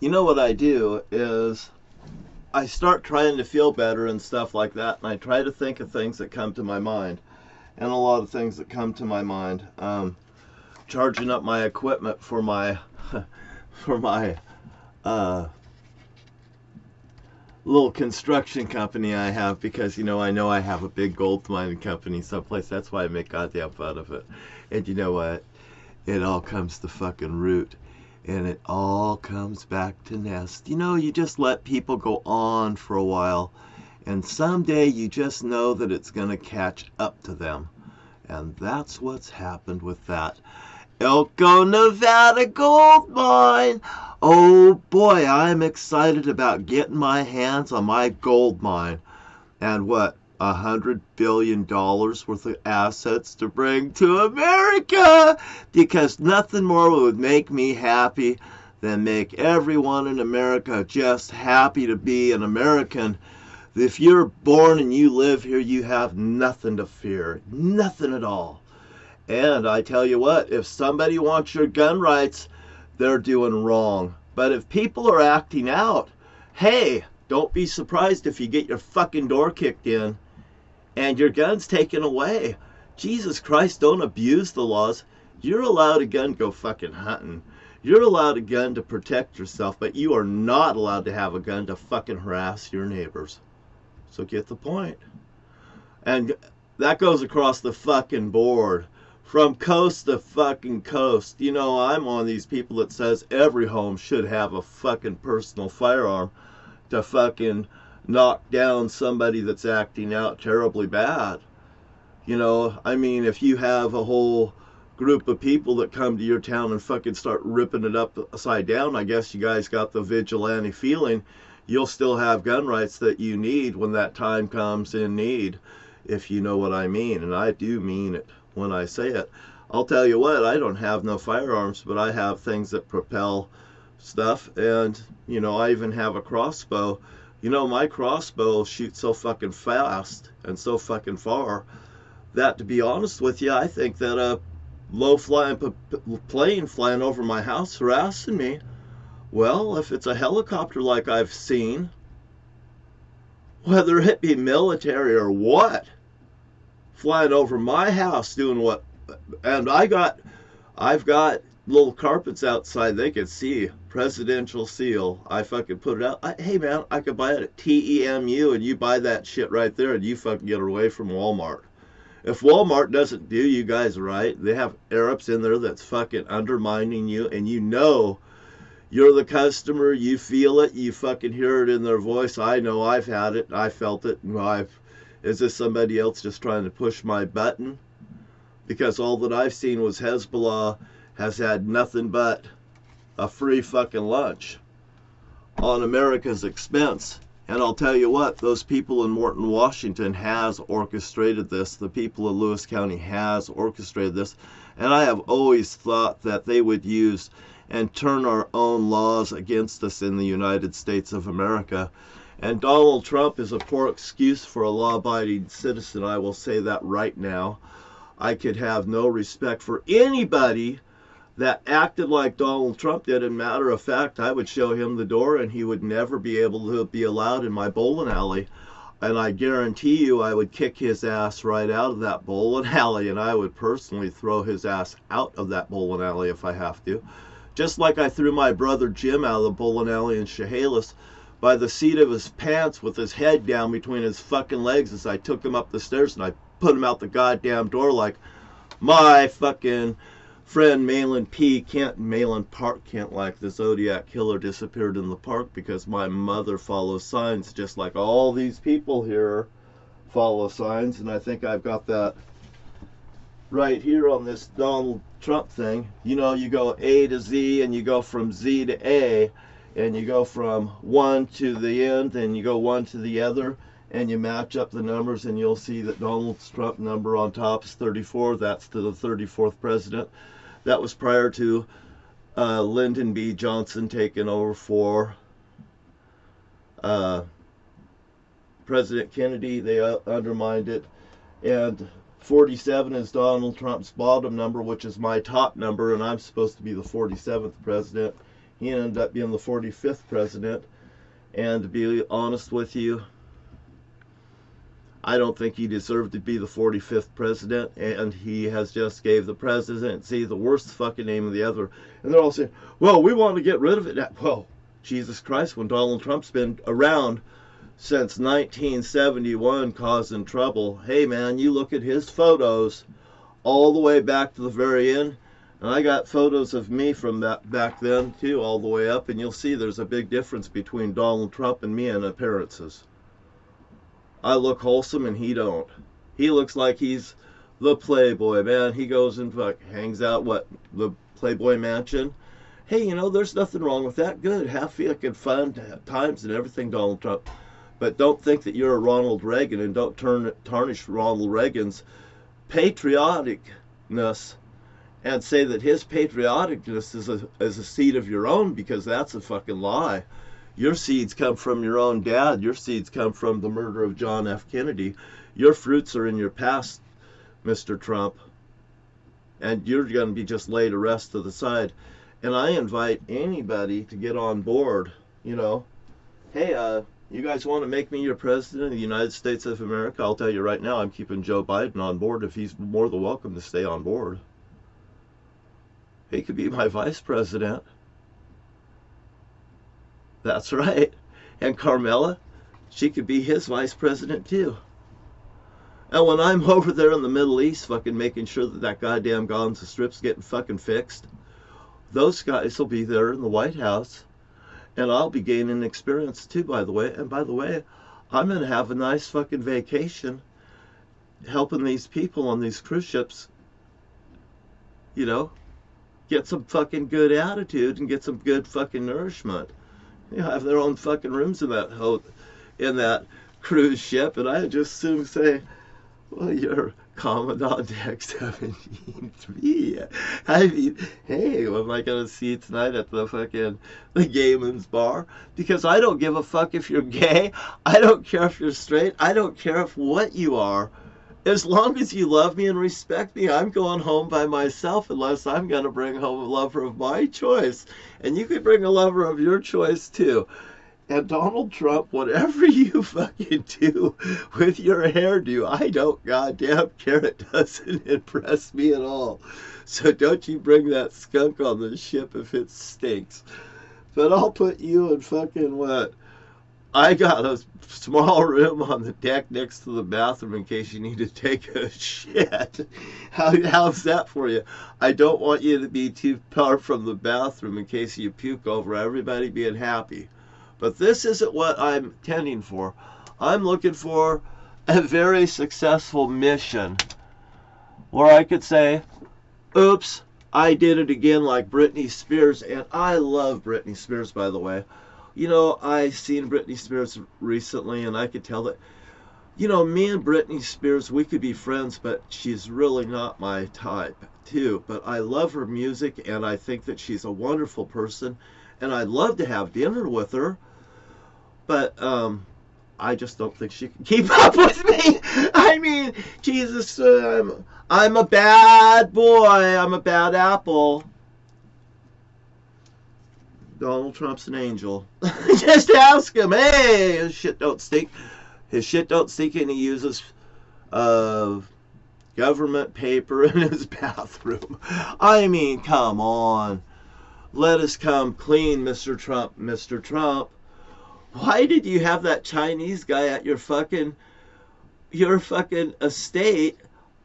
you know what I do is I start trying to feel better and stuff like that, and I try to think of things that come to my mind, and a lot of things that come to my mind. Charging up my equipment for my for my uh, little construction company I have, because I know I have a big gold mining company someplace. That's why I make goddamn fun of it. And you know what? It all comes to fucking root. And it all comes back to nest. You just let people go on for a while, and someday you just know that it's going to catch up to them. And that's what's happened with that Elko, Nevada gold mine. Oh boy, I'm excited about getting my hands on my gold mine. And what, $100 billion worth of assets to bring to America, because nothing more would make me happy than make everyone in America just happy to be an American. If you're born and you live here, you have nothing to fear, nothing at all. And I tell you what, if somebody wants your gun rights, they're doing wrong. But if people are acting out, hey, don't be surprised if you get your fucking door kicked in and your gun's taken away. Jesus Christ, don't abuse the laws. You're allowed a gun to go fucking hunting. You're allowed a gun to protect yourself, but you are not allowed to have a gun to fucking harass your neighbors. So get the point. And that goes across the fucking board. From coast to fucking coast. I'm one of these people that says every home should have a fucking personal firearm to fucking knock down somebody that's acting out terribly bad. If you have a whole group of people that come to your town and fucking start ripping it up upside down, I guess you guys got the vigilante feeling. You'll still have gun rights that you need when that time comes in need, if you know what I mean. And I do mean it when I say it. I'll tell you what, I don't have no firearms, but I have things that propel stuff. And, I even have a crossbow. My crossbow shoots so fucking fast and so fucking far that, to be honest with you, I think that a low-flying plane flying over my house harassing me, well, if it's a helicopter like I've seen, whether it be military or what, flying over my house doing what, and I've got little carpets outside, they could see presidential seal. I fucking put it out. Hey man, I could buy it at TEMU, and you buy that shit right there, and you fucking get away from Walmart. If Walmart doesn't do you guys right, they have Arabs in there that's fucking undermining you, and you're the customer, you feel it, you fucking hear it in their voice. I know, I've had it, I felt it, and is this somebody else just trying to push my button? Because all that I've seen was Hezbollah has had nothing but a free fucking lunch on America's expense. And I'll tell you what, those people in Morton, Washington has orchestrated this. The people of Lewis County has orchestrated this. And I have always thought that they would use and turn our own laws against us in the United States of America. And Donald Trump is a poor excuse for a law-abiding citizen. I will say that right now. I could have no respect for anybody that acted like Donald Trump did. In matter of fact, I would show him the door and he would never be able to be allowed in my bowling alley. And I guarantee you I would kick his ass right out of that bowling alley, and I would personally throw his ass out of that bowling alley if I have to. Just like I threw my brother Jim out of the bowling alley in Chehalis by the seat of his pants with his head down between his fucking legs as I took him up the stairs, and I put him out the goddamn door like my fucking friend Malin Park can't, like the Zodiac Killer, disappeared in the park because my mother follows signs just like all these people here follow signs. And I think I've got that right here on this Donald Trump thing. You go A to Z, and you go from Z to A, and you go from one to the end, and you go one to the other, and you match up the numbers, and you'll see that Donald Trump number on top is 34. That's to the 34th president. That was prior to Lyndon B. Johnson taking over for President Kennedy. They undermined it. And 47 is Donald Trump's bottom number, which is my top number, and I'm supposed to be the 47th president. He ended up being the 45th president. And to be honest with you, I don't think he deserved to be the 45th president, and he has just gave the presidency the worst fucking name of the other. And they're all saying, well, we want to get rid of it. Well, Jesus Christ, when Donald Trump's been around since 1971 causing trouble, hey man, you look at his photos all the way back to the very end, and I got photos of me from that back then too, all the way up, and you'll see there's a big difference between Donald Trump and me in appearances. I look wholesome and he don't. He looks like he's the playboy, man. He goes and hangs out, the Playboy Mansion. Hey, you know, there's nothing wrong with that. Good. Have fucking fun times and everything, Donald Trump. But don't think that you're a Ronald Reagan, and don't tarnish Ronald Reagan's patrioticness and say that his patrioticness is a seed of your own, because that's a fucking lie. Your seeds come from your own dad. Your seeds come from the murder of John F. Kennedy. Your fruits are in your past, Mr. Trump. And you're going to be just laid to rest to the side. And I invite anybody to get on board, you know. Hey, you guys want to make me your president of the United States of America? I'll tell you right now, I'm keeping Joe Biden on board if he's more than welcome to stay on board. He could be my vice president. That's right. And Carmela, she could be his vice president too. And when I'm over there in the Middle East fucking making sure that that goddamn Gaza Strip's getting fucking fixed, those guys will be there in the White House. And I'll be gaining experience too, by the way. And by the way, I'm going to have a nice fucking vacation helping these people on these cruise ships, you know, get some fucking good attitude and get some good fucking nourishment. You know, have their own fucking rooms in that cruise ship, and I just soon say, well, you're Commandant Deck 173. I mean, hey, what am I gonna see you tonight at the Gayman's Bar? Because I don't give a fuck if you're gay. I don't care if you're straight. I don't care if what you are. As long as you love me and respect me, I'm going home by myself unless I'm going to bring home a lover of my choice. And you could bring a lover of your choice too. And Donald Trump, whatever you fucking do with your hairdo, I don't goddamn care. It doesn't impress me at all. So don't you bring that skunk on the ship if it stinks. But I'll put you in fucking what? I got a small room on the deck next to the bathroom in case you need to take a shit. How's that for you? I don't want you to be too far from the bathroom in case you puke over everybody being happy. But this isn't what I'm tending for. I'm looking for a very successful mission where I could say, oops, I did it again, like Britney Spears. And I love Britney Spears, by the way. You know, I seen Britney Spears recently, and I could tell that, you know, me and Britney Spears, we could be friends, but she's really not my type, too. But I love her music, and I think that she's a wonderful person, and I'd love to have dinner with her, but I just don't think she can keep up with me. I mean, Jesus, I'm a bad boy. I'm a bad apple. Donald Trump's an angel. Just ask him. Hey, his shit don't stink. His shit don't stink, and he uses government paper in his bathroom. I mean, come on. Let us come clean, Mr. Trump. Mr. Trump, why did you have that Chinese guy at your fucking estate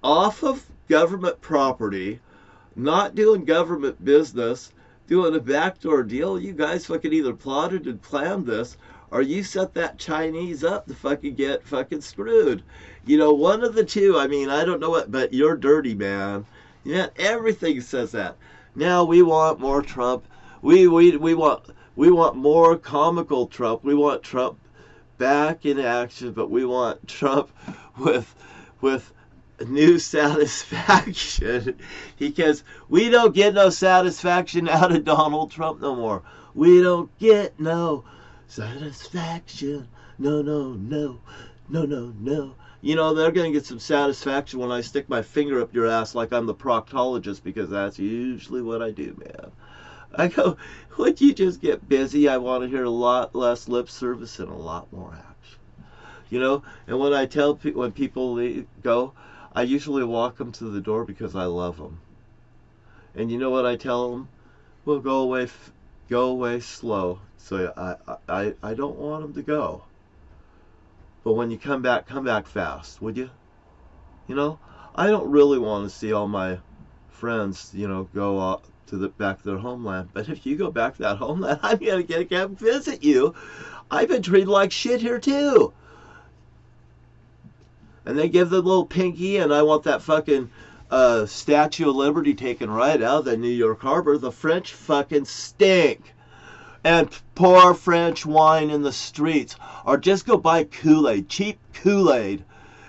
off of government property, not doing government business, doing a backdoor deal? You guys fucking either plotted and planned this, or you set that Chinese up to fucking get fucking screwed. You know, one of the two. I mean, I don't know what, but you're dirty, man. Yeah, everything says that. Now we want more Trump. We want more comical Trump. We want Trump back in action, but we want Trump with new satisfaction, because we don't get no satisfaction out of Donald Trump no more. We don't get no satisfaction. No. You know, they're going to get some satisfaction when I stick my finger up your ass like I'm the proctologist, because that's usually what I do, man. I go, would you just get busy? I want to hear a lot less lip service and a lot more action. You know, and when I tell when people go, I usually walk them to the door because I love them. And you know what I tell them? Well, go away slow. So I don't want them to go. But when you come back fast, would you? You know, I don't really want to see all my friends, you know, go to the back to their homeland. But if you go back to that homeland, I'm gonna come visit you. I've been treated like shit here too. And they give the little pinky, and I want that fucking Statue of Liberty taken right out of the New York Harbor. The French fucking stink. And pour French wine in the streets. Or just go buy Kool-Aid. Cheap Kool-Aid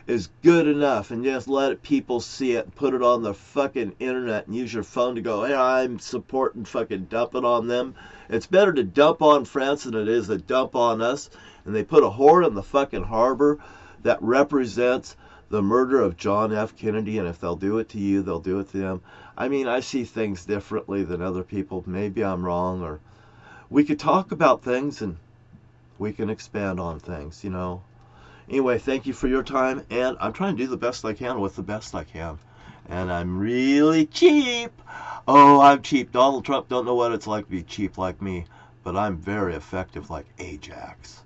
is good enough, and just let people see it and put it on the fucking internet and use your phone to go, hey, I'm supporting, fucking dump it on them. It's better to dump on France than it is to dump on us. And they put a whore in the fucking harbor that represents the murder of John F. Kennedy, and if they'll do it to you, they'll do it to them. I mean, I see things differently than other people. Maybe I'm wrong, or we could talk about things and we can expand on things, you know. Anyway, thank you for your time, and I'm trying to do the best I can with the best I can. And I'm really cheap. Oh, I'm cheap. Donald Trump don't know what it's like to be cheap like me, but I'm very effective like Ajax.